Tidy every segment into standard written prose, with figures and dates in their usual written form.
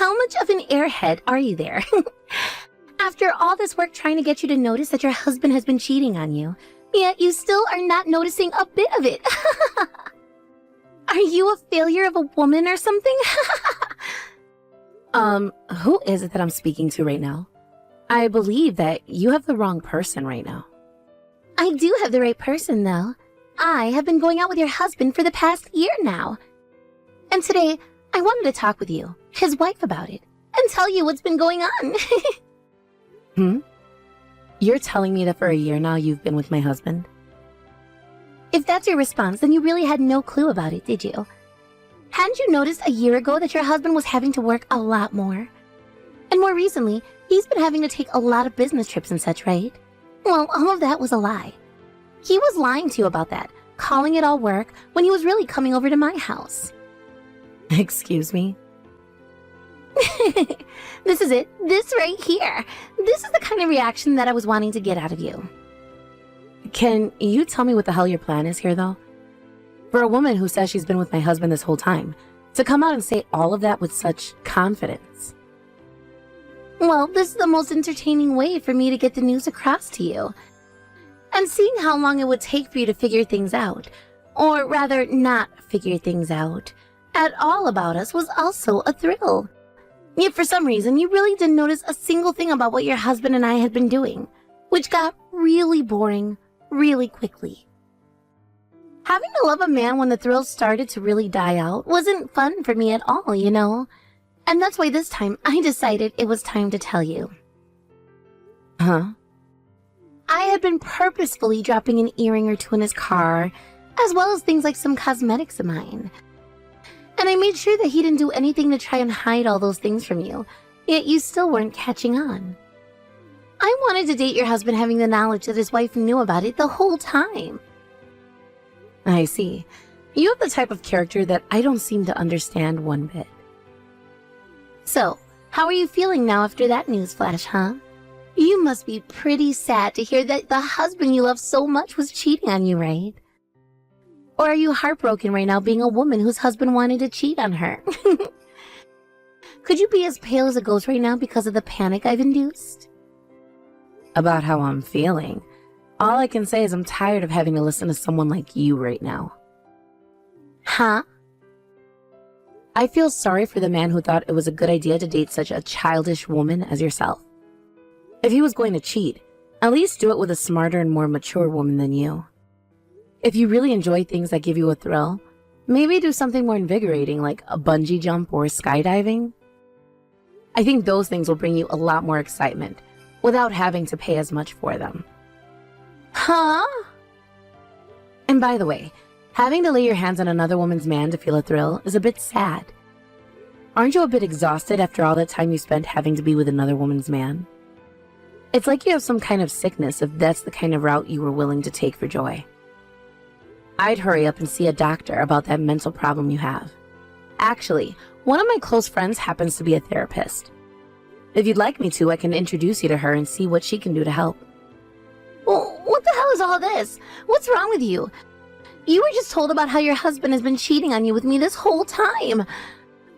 How much of an airhead are you there? After all this work trying to get you to notice that your husband has been cheating on you, yet you still are not noticing a bit of it. Are you a failure of a woman or something? Who is it that I'm speaking to right now? I believe that you have the wrong person right now. I do have the right person, though. I have been going out with your husband for the past year now. And today, I wanted to talk with you, his wife, about it, and tell you what's been going on. You're telling me that for a year now you've been with my husband? If that's your response, then you really had no clue about it, did you? Hadn't you noticed a year ago that your husband was having to work a lot more? And more recently, he's been having to take a lot of business trips and such, right? Well, all of that was a lie. He was lying to you about that, calling it all work, when he was really coming over to my house. Excuse me? This is it. This right here. This is the kind of reaction that I was wanting to get out of you. Can you tell me what the hell your plan is here, though? For a woman who says she's been with my husband this whole time, to come out and say all of that with such confidence. Well, this is the most entertaining way for me to get the news across to you. And seeing how long it would take for you to figure things out, or rather not figure things out, at all about us was also a thrill. Yet for some reason, you really didn't notice a single thing about what your husband and I had been doing, which got really boring really quickly. Having to love a man when the thrill started to really die out wasn't fun for me at all, you know? And that's why this time I decided it was time to tell you. Huh? I had been purposefully dropping an earring or two in his car, as well as things like some cosmetics of mine. And I made sure that he didn't do anything to try and hide all those things from you, yet you still weren't catching on. I wanted to date your husband having the knowledge that his wife knew about it the whole time. I see. You have the type of character that I don't seem to understand one bit. So, how are you feeling now after that news flash, huh? You must be pretty sad to hear that the husband you love so much was cheating on you, right? Or are you heartbroken right now being a woman whose husband wanted to cheat on her? Could you be as pale as a ghost right now because of the panic I've induced? About how I'm feeling, all I can say is I'm tired of having to listen to someone like you right now. Huh? I feel sorry for the man who thought it was a good idea to date such a childish woman as yourself. If he was going to cheat, at least do it with a smarter and more mature woman than you. If you really enjoy things that give you a thrill, maybe do something more invigorating like a bungee jump or skydiving. I think those things will bring you a lot more excitement without having to pay as much for them. Huh? And by the way, having to lay your hands on another woman's man to feel a thrill is a bit sad. Aren't you a bit exhausted after all that time you spent having to be with another woman's man? It's like you have some kind of sickness if that's the kind of route you were willing to take for joy. I'd hurry up and see a doctor about that mental problem you have. Actually, one of my close friends happens to be a therapist. If you'd like me to, I can introduce you to her and see what she can do to help. Well, what the hell is all this? What's wrong with you? You were just told about how your husband has been cheating on you with me this whole time.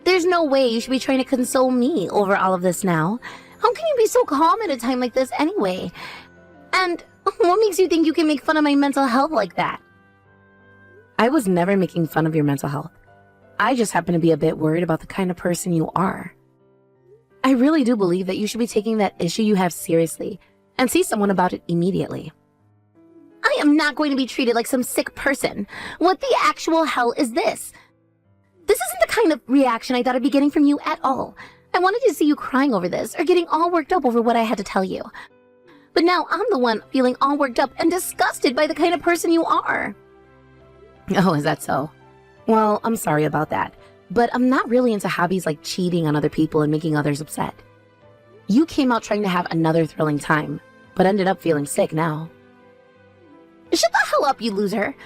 There's no way you should be trying to console me over all of this now. How can you be so calm at a time like this anyway? And what makes you think you can make fun of my mental health like that? I was never making fun of your mental health. I just happen to be a bit worried about the kind of person you are. I really do believe that you should be taking that issue you have seriously and see someone about it immediately. I am not going to be treated like some sick person. What the actual hell is this? This isn't the kind of reaction I thought I'd be getting from you at all. I wanted to see you crying over this or getting all worked up over what I had to tell you. But now I'm the one feeling all worked up and disgusted by the kind of person you are. Oh, is that so? Well, I'm sorry about that, but I'm not really into hobbies like cheating on other people and making others upset. You came out trying to have another thrilling time, but ended up feeling sick now. Shut the hell up, you loser.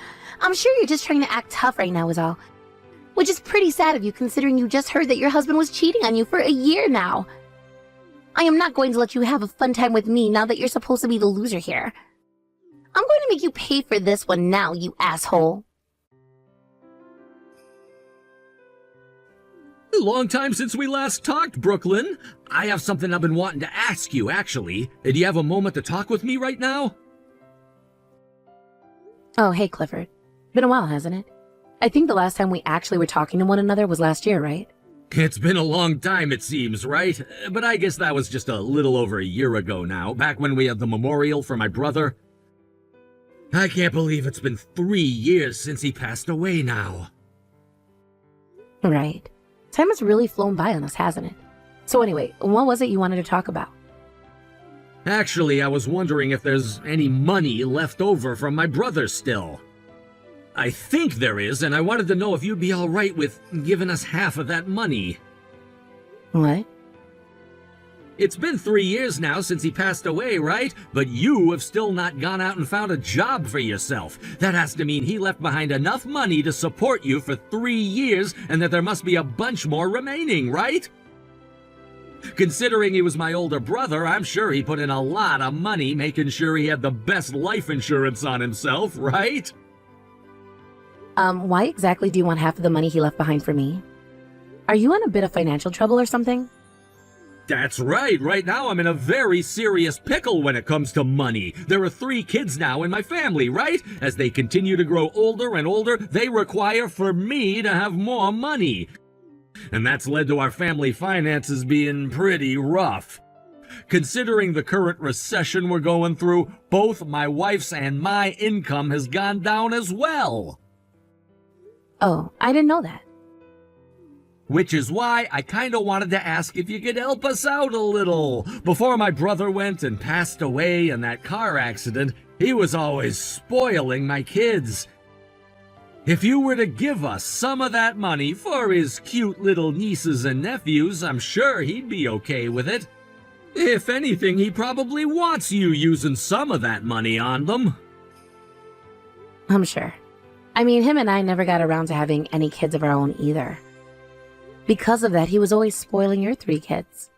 I'm sure you're just trying to act tough right now is all. Which is pretty sad of you considering you just heard that your husband was cheating on you for a year now. I am not going to let you have a fun time with me now that you're supposed to be the loser here. I'm going to make you pay for this one now, you asshole. Long time since we last talked, Brooklyn. I have something I've been wanting to ask you, actually. Do you have a moment to talk with me right now? Oh, hey, Clifford. Been a while, hasn't it? I think the last time we actually were talking to one another was last year, right? It's been a long time, it seems, right? But I guess that was just a little over a year ago now, back when we had the memorial for my brother. I can't believe it's been 3 years since he passed away now. Right. Time has really flown by on us, hasn't it? So anyway, what was it you wanted to talk about? Actually, I was wondering if there's any money left over from my brother still. I think there is, and I wanted to know if you'd be all right with giving us half of that money. What? It's been 3 years now since he passed away, right? But you have still not gone out and found a job for yourself. That has to mean he left behind enough money to support you for 3 years, and that there must be a bunch more remaining, right? Considering he was my older brother, I'm sure he put in a lot of money making sure he had the best life insurance on himself, right? Why exactly do you want half of the money he left behind for me? Are you in a bit of financial trouble or something? That's right. Right now I'm in a very serious pickle when it comes to money. There are 3 kids now in my family, right? As they continue to grow older and older, they require for me to have more money. And that's led to our family finances being pretty rough. Considering the current recession we're going through, both my wife's and my income has gone down as well. Oh, I didn't know that. Which is why I kinda wanted to ask if you could help us out a little. Before my brother went and passed away in that car accident, he was always spoiling my kids. If you were to give us some of that money for his cute little nieces and nephews, I'm sure he'd be okay with it. If anything, he probably wants you using some of that money on them. I'm sure. I mean, him and I never got around to having any kids of our own either. Because of that, he was always spoiling your 3 kids.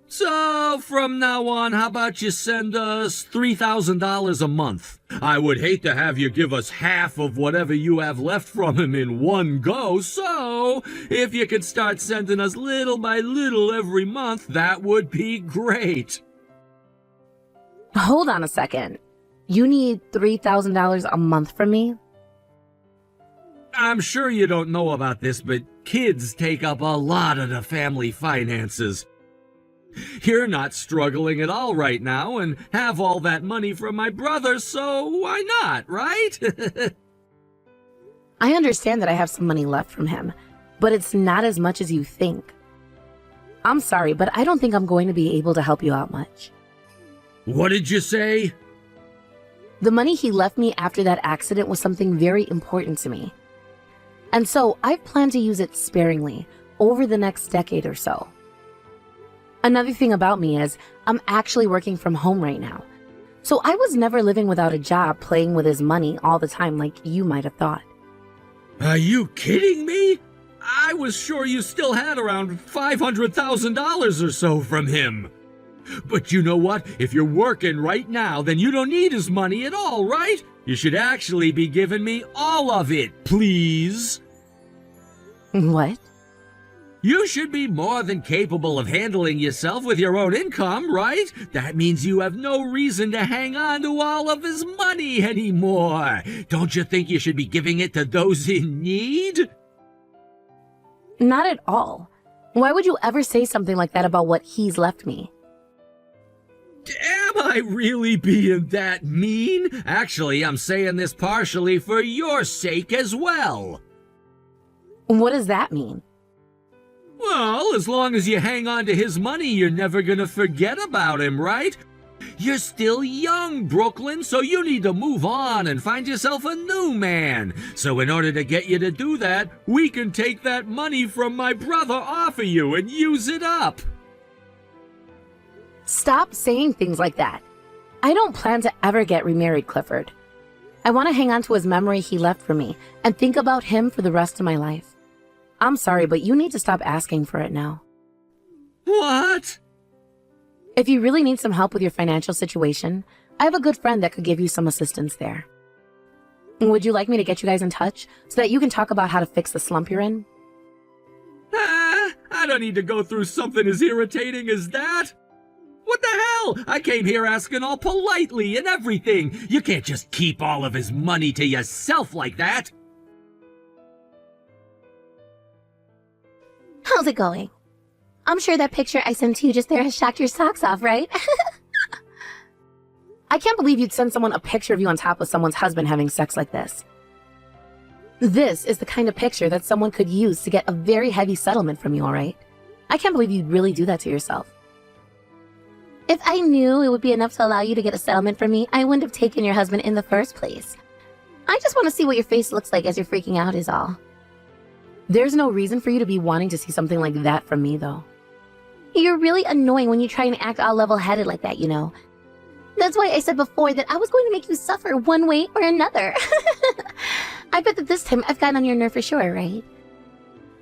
So, from now on, how about you send us $3,000 a month? I would hate to have you give us half of whatever you have left from him in one go, so if you could start sending us little by little every month, that would be great. Hold on a second. You need $3,000 a month from me? I'm sure you don't know about this, but kids take up a lot of the family finances. You're not struggling at all right now and have all that money from my brother, so why not, right? I understand that I have some money left from him, but it's not as much as you think. I'm sorry, but I don't think I'm going to be able to help you out much. What did you say? The money he left me after that accident was something very important to me. And so I plan to use it sparingly over the next decade or so. Another thing about me is I'm actually working from home right now. So I was never living without a job playing with his money all the time like you might have thought. Are you kidding me? I was sure you still had around $500,000 or so from him. But you know what? If you're working right now, then you don't need his money at all, right? You should actually be giving me all of it, please. What? You should be more than capable of handling yourself with your own income, right? That means you have no reason to hang on to all of his money anymore. Don't you think you should be giving it to those in need? Not at all. Why would you ever say something like that about what he's left me? Am I really being that mean? Actually, I'm saying this partially for your sake as well. What does that mean? Well, as long as you hang on to his money, you're never gonna forget about him, right? You're still young, Brooklyn, so you need to move on and find yourself a new man. So in order to get you to do that, we can take that money from my brother off of you and use it up. Stop saying things like that. I don't plan to ever get remarried, Clifford. I want to hang on to his memory he left for me and think about him for the rest of my life. I'm sorry, but you need to stop asking for it now. What? If you really need some help with your financial situation, I have a good friend that could give you some assistance there. Would you like me to get you guys in touch so that you can talk about how to fix the slump you're in? I don't need to go through something as irritating as that. What the hell? I came here asking all politely and everything. You can't just keep all of his money to yourself like that. How's it going? I'm sure that picture I sent to you just there has shocked your socks off, right? I can't believe you'd send someone a picture of you on top of someone's husband having sex like this. This is the kind of picture that someone could use to get a very heavy settlement from you, alright? I can't believe you'd really do that to yourself. If I knew it would be enough to allow you to get a settlement from me, I wouldn't have taken your husband in the first place. I just want to see what your face looks like as you're freaking out is all. There's no reason for you to be wanting to see something like that from me, though. You're really annoying when you try and act all level-headed like that, you know. That's why I said before that I was going to make you suffer one way or another. I bet that this time I've gotten on your nerve for sure, right?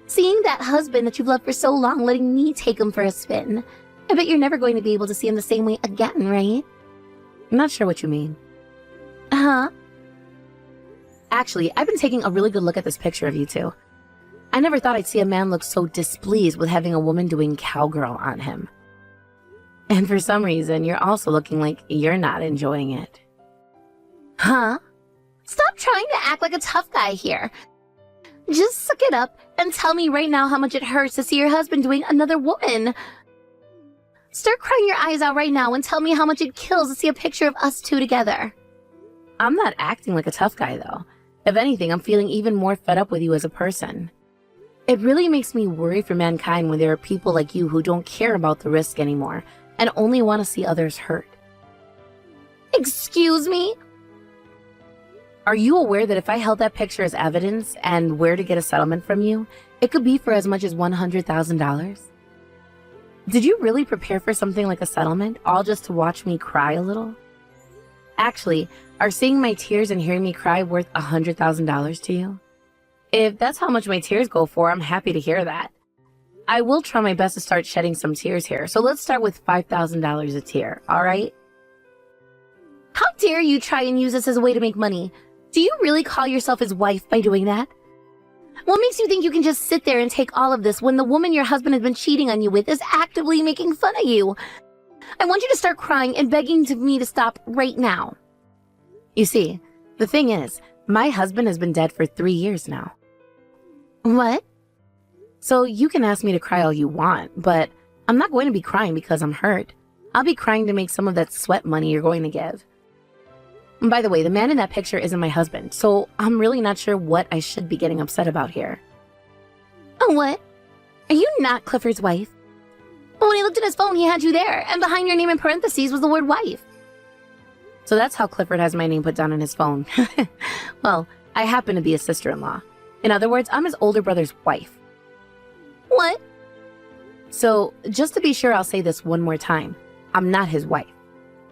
Seeing that husband that you've loved for so long letting me take him for a spin. I bet you're never going to be able to see him the same way again, right? I'm not sure what you mean. Huh? Actually, I've been taking a really good look at this picture of you two. I never thought I'd see a man look so displeased with having a woman doing cowgirl on him. And for some reason, you're also looking like you're not enjoying it. Huh? Stop trying to act like a tough guy here. Just suck it up and tell me right now how much it hurts to see your husband doing another woman. Start crying your eyes out right now and tell me how much it kills to see a picture of us two together. I'm not acting like a tough guy, though. If anything, I'm feeling even more fed up with you as a person. It really makes me worry for mankind when there are people like you who don't care about the risk anymore and only want to see others hurt. Excuse me? Are you aware that if I held that picture as evidence and where to get a settlement from you, it could be for as much as $100,000? Did you really prepare for something like a settlement, all just to watch me cry a little? Actually, are seeing my tears and hearing me cry worth $100,000 to you? If that's how much my tears go for, I'm happy to hear that. I will try my best to start shedding some tears here, so let's start with $5,000 a tear, alright? How dare you try and use this as a way to make money? Do you really call yourself his wife by doing that? What makes you think you can just sit there and take all of this when the woman your husband has been cheating on you with is actively making fun of you? I want you to start crying and begging me to stop right now. You see, the thing is, my husband has been dead for 3 years now. What? So you can ask me to cry all you want, but I'm not going to be crying because I'm hurt. I'll be crying to make some of that sweat money you're going to give. And by the way, the man in that picture isn't my husband, so I'm really not sure what I should be getting upset about here. Oh, what? Are you not Clifford's wife? But when he looked at his phone, he had you there, and behind your name in parentheses was the word wife. So that's how Clifford has my name put down on his phone. Well, I happen to be his sister-in-law. In other words, I'm his older brother's wife. What? So, just to be sure, I'll say this one more time. I'm not his wife.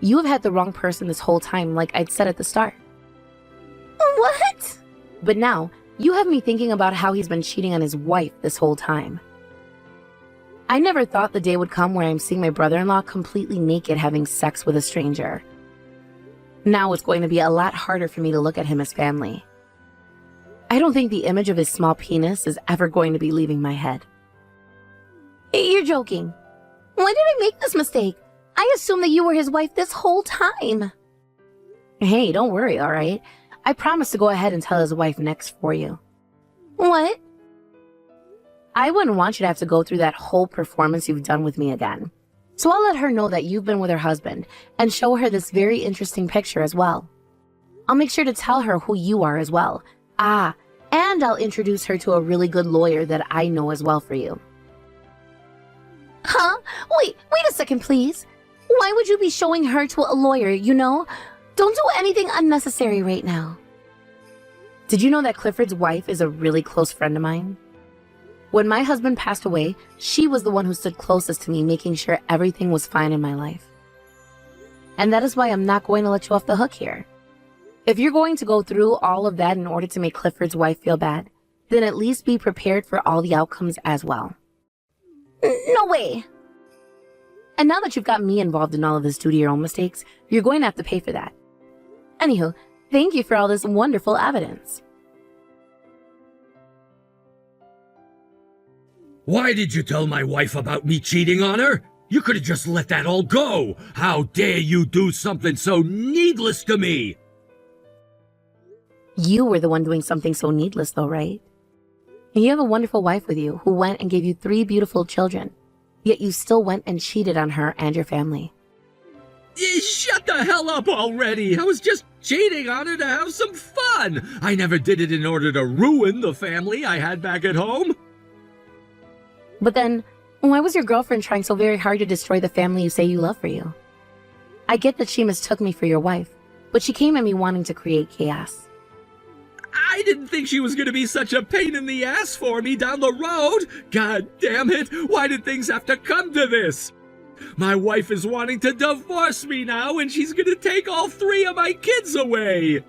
You have had the wrong person this whole time, like I'd said at the start. What? But now, you have me thinking about how he's been cheating on his wife this whole time. I never thought the day would come where I'm seeing my brother-in-law completely naked having sex with a stranger. Now it's going to be a lot harder for me to look at him as family. I don't think the image of his small penis is ever going to be leaving my head. You're joking. When did I make this mistake? I assumed that you were his wife this whole time. Hey, don't worry, alright? I promise to go ahead and tell his wife next for you. What? I wouldn't want you to have to go through that whole performance you've done with me again. So I'll let her know that you've been with her husband and show her this very interesting picture as well. I'll make sure to tell her who you are as well. And I'll introduce her to a really good lawyer that I know as well for you. Huh? Wait a second, please. Why would you be showing her to a lawyer, you know? Don't do anything unnecessary right now. Did you know that Clifford's wife is a really close friend of mine? When my husband passed away, she was the one who stood closest to me, making sure everything was fine in my life. And that is why I'm not going to let you off the hook here. If you're going to go through all of that in order to make Clifford's wife feel bad, then at least be prepared for all the outcomes as well. No way. And now that you've got me involved in all of this due to your own mistakes, you're going to have to pay for that. Anywho, thank you for all this wonderful evidence. Why did you tell my wife about me cheating on her? You could have just let that all go. How dare you do something so needless to me? You were the one doing something so needless, though, right? And you have a wonderful wife with you who went and gave you 3 beautiful children, yet you still went and cheated on her and your family. Shut the hell up already! I was just cheating on her to have some fun! I never did it in order to ruin the family I had back at home. But then, why was your girlfriend trying so very hard to destroy the family you say you love for you? I get that she mistook me for your wife, but she came at me wanting to create chaos. I didn't think she was gonna be such a pain in the ass for me down the road! God damn it! Why did things have to come to this? My wife is wanting to divorce me now, and she's gonna take all 3 of my kids away!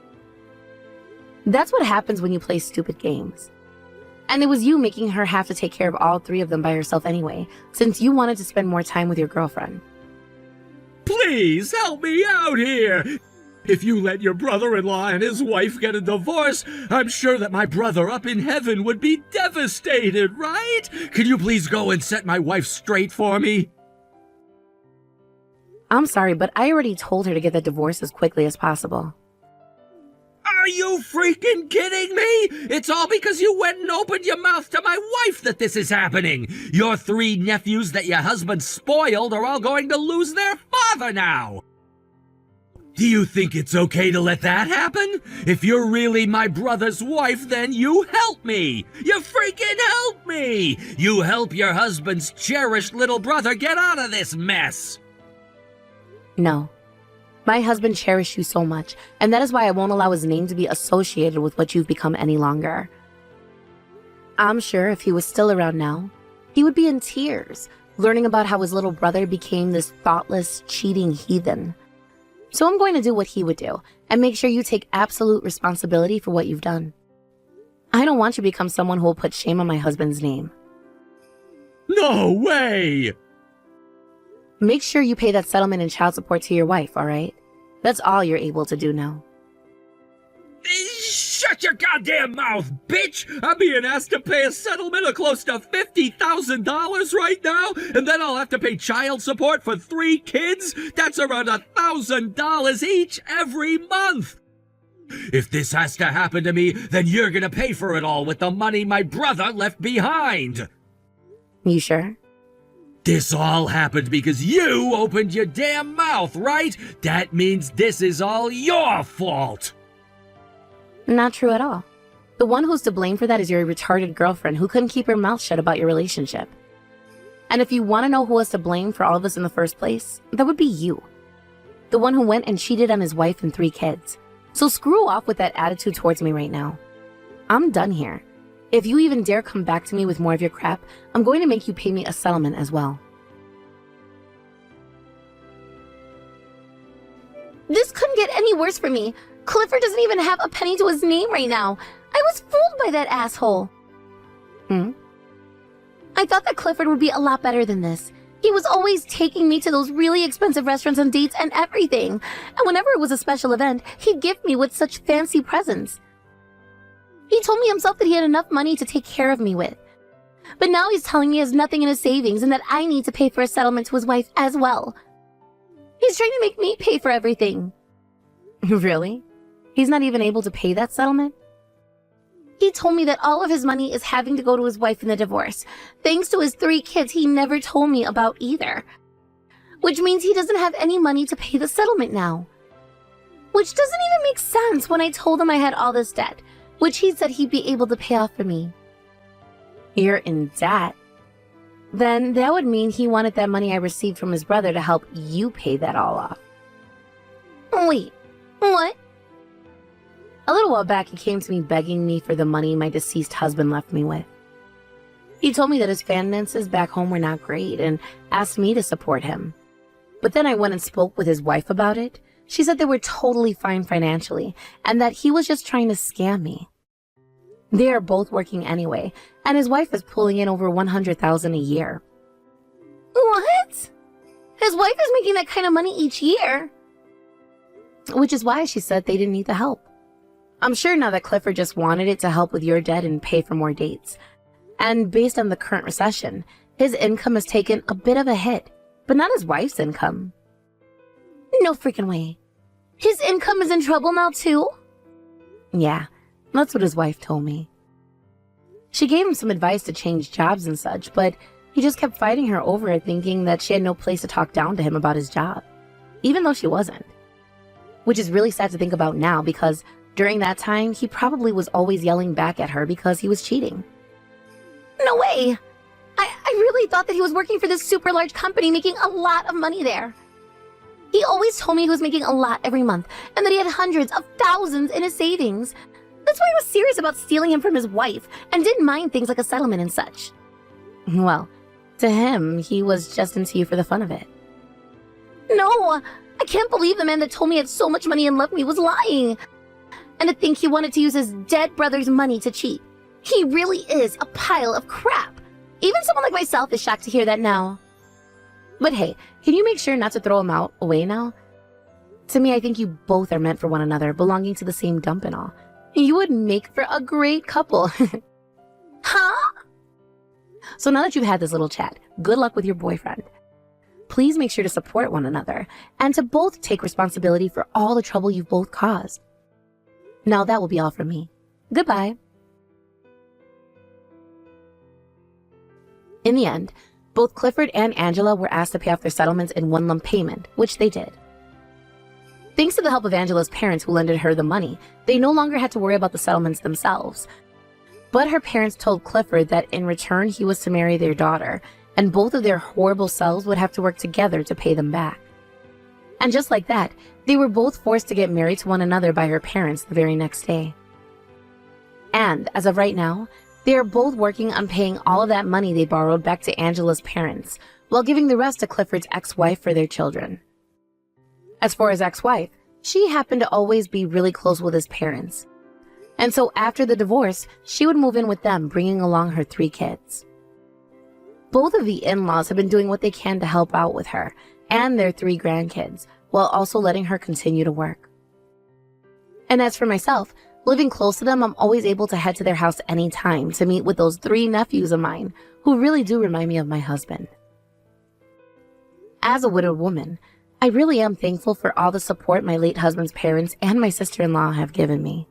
That's what happens when you play stupid games. And it was you making her have to take care of all 3 of them by herself anyway, since you wanted to spend more time with your girlfriend. Please help me out here! If you let your brother-in-law and his wife get a divorce, I'm sure that my brother up in heaven would be devastated, right? Can you please go and set my wife straight for me? I'm sorry, but I already told her to get the divorce as quickly as possible. Are you freaking kidding me? It's all because you went and opened your mouth to my wife that this is happening. Your 3 nephews that your husband spoiled are all going to lose their father now. Do you think it's okay to let that happen? If you're really my brother's wife, then you help me! You freaking help me! You help your husband's cherished little brother get out of this mess! No. My husband cherished you so much, and that is why I won't allow his name to be associated with what you've become any longer. I'm sure if he was still around now, he would be in tears, learning about how his little brother became this thoughtless, cheating heathen. So I'm going to do what he would do, and make sure you take absolute responsibility for what you've done. I don't want you to become someone who will put shame on my husband's name. No way! Make sure you pay that settlement and child support to your wife, alright? That's all you're able to do now. Shut your goddamn mouth, bitch! I'm being asked to pay a settlement of close to $50,000 right now, and then I'll have to pay child support for 3 kids? That's around $1,000 each every month! If this has to happen to me, then you're gonna pay for it all with the money my brother left behind! You sure? This all happened because you opened your damn mouth, right? That means this is all your fault! Not true at all. The one who's to blame for that is your retarded girlfriend who couldn't keep her mouth shut about your relationship. And if you want to know who was to blame for all of this in the first place, that would be you. The one who went and cheated on his wife and 3 kids. So screw off with that attitude towards me right now. I'm done here. If you even dare come back to me with more of your crap, I'm going to make you pay me a settlement as well. This couldn't get any worse for me. Clifford doesn't even have a penny to his name right now. I was fooled by that asshole. I thought that Clifford would be a lot better than this. He was always taking me to those really expensive restaurants and dates and everything. And whenever it was a special event, he'd gift me with such fancy presents. He told me himself that he had enough money to take care of me with. But now he's telling me he has nothing in his savings and that I need to pay for a settlement to his wife as well. He's trying to make me pay for everything. Really? He's not even able to pay that settlement? He told me that all of his money is having to go to his wife in the divorce, thanks to his 3 kids he never told me about either. Which means he doesn't have any money to pay the settlement now. Which doesn't even make sense when I told him I had all this debt, which he said he'd be able to pay off for me. You're in debt? Then that would mean he wanted that money I received from his brother to help you pay that all off. Wait, what? A little while back, he came to me begging me for the money my deceased husband left me with. He told me that his finances back home were not great and asked me to support him. But then I went and spoke with his wife about it. She said they were totally fine financially and that he was just trying to scam me. They are both working anyway, and his wife is pulling in over $100,000 a year. What? His wife is making that kind of money each year. Which is why she said they didn't need the help. I'm sure now that Clifford just wanted it to help with your debt and pay for more dates. And based on the current recession, his income has taken a bit of a hit, but not his wife's income. No freaking way. His income is in trouble now too? Yeah, that's what his wife told me. She gave him some advice to change jobs and such, but he just kept fighting her over it, thinking that she had no place to talk down to him about his job, even though she wasn't. Which is really sad to think about now, because during that time, he probably was always yelling back at her because he was cheating. No way! I really thought that he was working for this super large company making a lot of money there. He always told me he was making a lot every month and that he had hundreds of thousands in his savings. That's why I was serious about stealing him from his wife and didn't mind things like a settlement and such. Well, to him, he was just into you for the fun of it. No! I can't believe the man that told me he had so much money and loved me was lying. And to think he wanted to use his dead brother's money to cheat. He really is a pile of crap. Even someone like myself is shocked to hear that now. But hey, can you make sure not to throw him away now? To me, I think you both are meant for one another, belonging to the same dump and all. You would make for a great couple. Huh? So now that you've had this little chat, good luck with your boyfriend. Please make sure to support one another and to both take responsibility for all the trouble you've both caused. Now that will be all from me. Goodbye. In the end, both Clifford and Angela were asked to pay off their settlements in one lump payment, which they did. Thanks to the help of Angela's parents who lended her the money, they no longer had to worry about the settlements themselves. But her parents told Clifford that in return he was to marry their daughter, and both of their horrible selves would have to work together to pay them back. And just like that, they were both forced to get married to one another by her parents the very next day. And as of right now, they are both working on paying all of that money they borrowed back to Angela's parents, while giving the rest to Clifford's ex-wife for their children. As for his ex-wife, she happened to always be really close with his parents. And so after the divorce, she would move in with them, bringing along her 3 kids. Both of the in-laws have been doing what they can to help out with her and their 3 grandkids, while also letting her continue to work. And as for myself, living close to them, I'm always able to head to their house anytime to meet with those 3 nephews of mine, who really do remind me of my husband. As a widowed woman, I really am thankful for all the support my late husband's parents and my sister-in-law have given me.